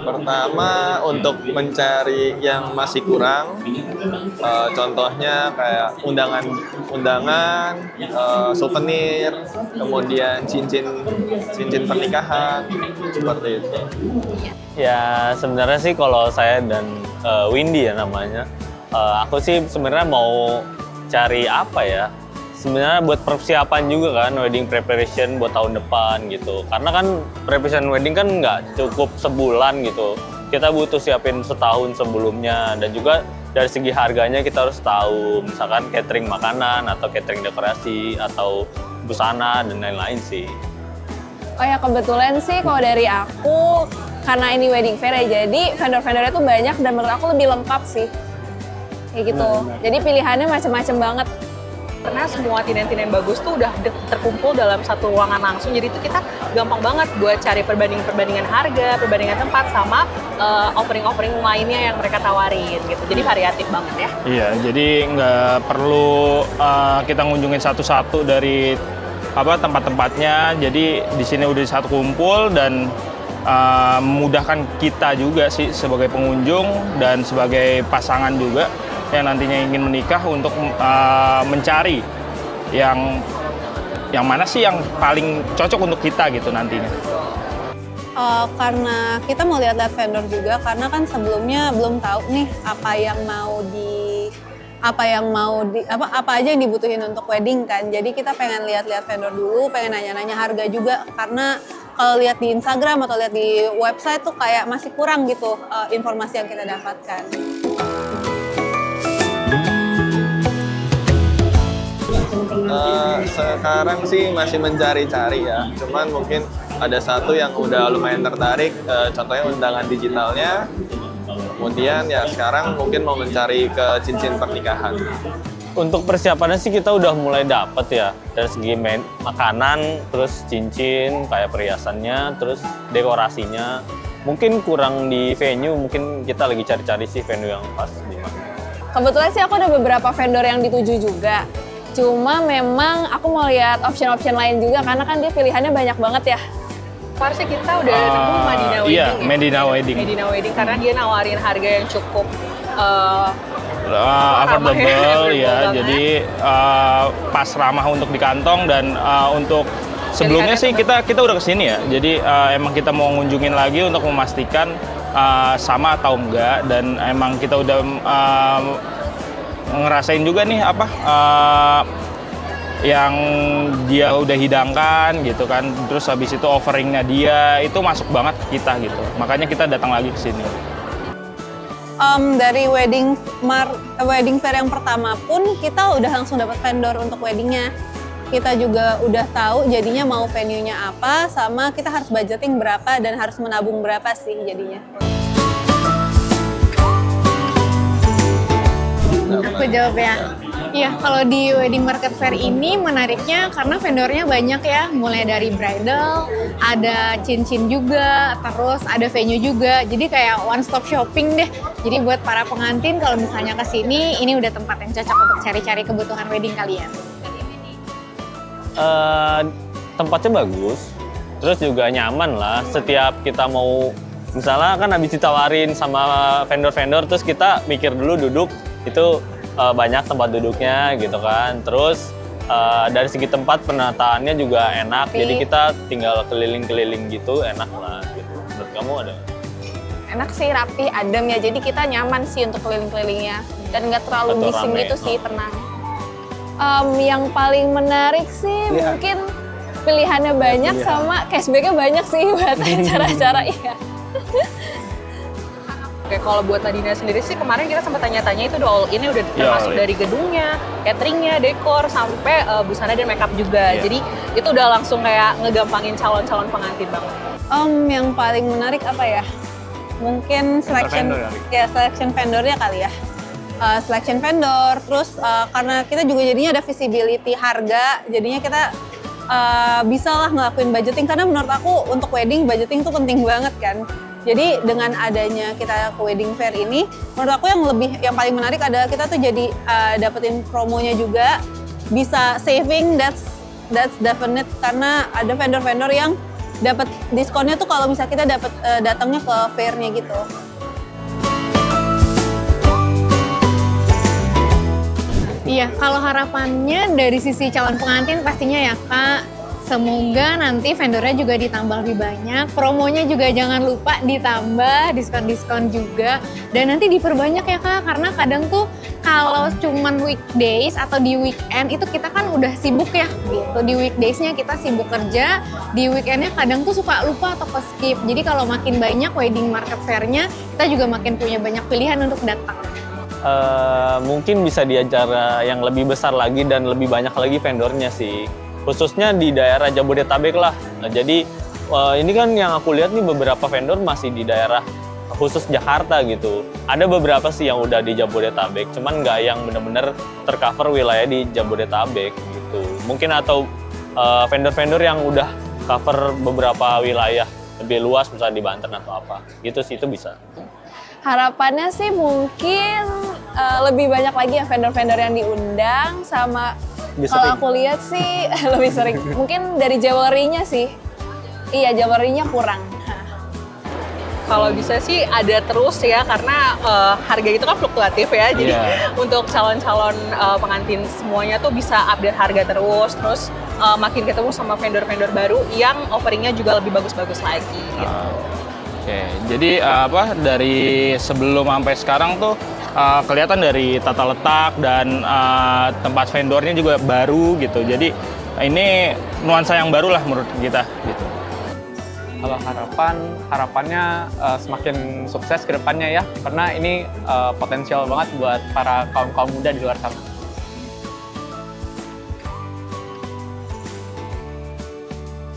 Pertama, untuk mencari yang masih kurang, contohnya kayak undangan, souvenir, kemudian cincin pernikahan, seperti itu. Ya sebenarnya sih kalau saya dan Windy ya namanya, aku sih sebenarnya mau cari apa ya? Sebenarnya buat persiapan juga kan, wedding preparation buat tahun depan gitu. Karena kan preparation wedding kan nggak cukup sebulan gitu. Kita butuh siapin setahun sebelumnya, dan juga dari segi harganya kita harus tahu, misalkan catering makanan atau catering dekorasi atau busana dan lain-lain sih. Oh ya, kebetulan sih kalau dari aku, karena ini wedding fair ya, jadi vendor-vendornya tuh banyak dan menurut aku lebih lengkap sih. Kayak gitu. Jadi pilihannya macam-macam banget. Karena semua tinen-tinen bagus tuh udah terkumpul dalam satu ruangan langsung, jadi itu kita gampang banget buat cari perbandingan harga, perbandingan tempat, sama offering-offering lainnya yang mereka tawarin gitu. Jadi variatif banget ya. Iya, jadi nggak perlu kita ngunjungin satu-satu dari tempat-tempatnya. Jadi di sini udah satu kumpul dan memudahkan kita juga sih sebagai pengunjung dan sebagai pasangan juga yang nantinya ingin menikah untuk mencari yang mana sih yang paling cocok untuk kita gitu nantinya. Karena kita mau lihat-lihat vendor juga, karena kan sebelumnya belum tahu nih apa aja yang dibutuhin untuk wedding kan. Jadi kita pengen lihat-lihat vendor dulu, pengen nanya-nanya harga juga, karena kalau lihat di Instagram atau lihat di website tuh kayak masih kurang gitu informasi yang kita dapatkan. Sekarang sih masih mencari-cari ya, cuman mungkin ada satu yang udah lumayan tertarik, contohnya undangan digitalnya. Kemudian ya sekarang mungkin mau mencari ke cincin pernikahan. Untuk persiapannya sih kita udah mulai dapet ya, dari segi makanan, terus cincin, kayak perhiasannya, terus dekorasinya. Mungkin kurang di venue, mungkin kita lagi cari-cari sih venue yang pas di mana. Kebetulan sih aku ada beberapa vendor yang dituju juga. Cuma memang aku mau lihat option-option lain juga, karena kan dia pilihannya banyak banget ya. Harusnya kita udah nemu Madinah Wedding. Iya, Madinah Wedding. Madinah Wedding karena dia nawarin harga yang cukup affordable ya, jadi pas ramah untuk di kantong, dan untuk sebelumnya sih kita udah kesini ya, jadi emang kita mau ngunjungin lagi untuk memastikan sama atau enggak, dan emang kita udah ngerasain juga nih yang dia udah hidangkan gitu kan, terus habis itu offeringnya dia itu masuk banget ke kita gitu, makanya kita datang lagi ke sini. Dari wedding fair yang pertama pun kita udah langsung dapat vendor untuk weddingnya. Kita juga udah tahu jadinya mau venue-nya apa, sama kita harus budgeting berapa dan harus menabung berapa sih jadinya. Aku jawab ya. Iya, kalau di wedding market fair ini menariknya karena vendornya banyak ya, mulai dari bridal, ada cincin juga, terus ada venue juga. Jadi kayak one stop shopping deh. Jadi buat para pengantin kalau misalnya ke sini, ini udah tempat yang cocok untuk cari-cari kebutuhan wedding kalian. Tempatnya bagus, terus juga nyaman lah. Setiap kita mau, misalnya kan habis ditawarin sama vendor-vendor, terus kita mikir dulu duduk, itu banyak tempat duduknya gitu kan. Terus dari segi tempat penataannya juga enak, jadi kita tinggal keliling-keliling gitu, enak lah gitu. Menurut kamu ada? Enak sih, rapi, adem ya, jadi kita nyaman sih untuk keliling-kelilingnya. Dan nggak terlalu bising gitu sih, tenang. Yang paling menarik sih mungkin pilihannya banyak, sama cashback-nya banyak sih buat acara-acara iya. Oke, kalau buat Madinah sendiri sih kemarin kita sempat tanya-tanya, itu udah all in, udah termasuk dari gedungnya, cateringnya, dekor, sampai busana dan makeup juga. Jadi itu udah langsung kayak ngegampangin calon-calon pengantin banget. Yang paling menarik apa ya? Mungkin selection vendornya kali ya. Selection vendor, terus karena kita juga jadinya ada visibility harga, jadinya kita bisa lah ngelakuin budgeting, karena menurut aku untuk wedding budgeting tuh penting banget kan. Jadi dengan adanya kita ke wedding fair ini, menurut aku yang paling menarik adalah kita tuh jadi dapetin promonya juga, bisa saving, that's definite, karena ada vendor-vendor yang dapat diskonnya tuh kalau misalnya kita dapat datangnya ke fair-nya gitu. Iya, kalau harapannya dari sisi calon pengantin pastinya ya Kak, semoga nanti vendornya juga ditambah lebih banyak, promonya juga jangan lupa ditambah, diskon-diskon juga, dan nanti diperbanyak ya Kak, karena kadang tuh kalau cuman weekdays atau di weekend itu kita kan udah sibuk ya gitu. Di weekdays-nya kita sibuk kerja, di weekend-nya kadang tuh suka lupa atau ke-skip. Jadi kalau makin banyak wedding market fair-nya, kita juga makin punya banyak pilihan untuk datang. Mungkin bisa di acara yang lebih besar lagi dan lebih banyak lagi vendornya sih. Khususnya di daerah Jabodetabek lah. Nah, jadi ini kan yang aku lihat nih beberapa vendor masih di daerah khusus Jakarta gitu. Ada beberapa sih yang udah di Jabodetabek, cuman nggak yang bener-bener tercover wilayah di Jabodetabek gitu. Mungkin atau vendor-vendor yang udah cover beberapa wilayah lebih luas, misalnya di Banten atau apa. Gitu sih, itu bisa. Harapannya sih mungkin lebih banyak lagi ya vendor-vendor yang diundang, sama kalau aku lihat sih lebih sering. Mungkin dari jewelry-nya sih. Iya, jewelry-nya kurang. Kalau bisa sih ada terus ya, karena harga itu kan fluktuatif ya. Jadi untuk calon-calon pengantin semuanya tuh bisa update harga terus makin ketemu sama vendor-vendor baru yang offeringnya juga lebih bagus-bagus lagi gitu. Oke, jadi dari sebelum sampai sekarang tuh kelihatan dari tata letak dan tempat vendornya juga baru gitu. Jadi ini nuansa yang baru lah menurut kita gitu. Kalau harapannya semakin sukses ke depannya ya, karena ini potensial banget buat para kaum muda di luar sana.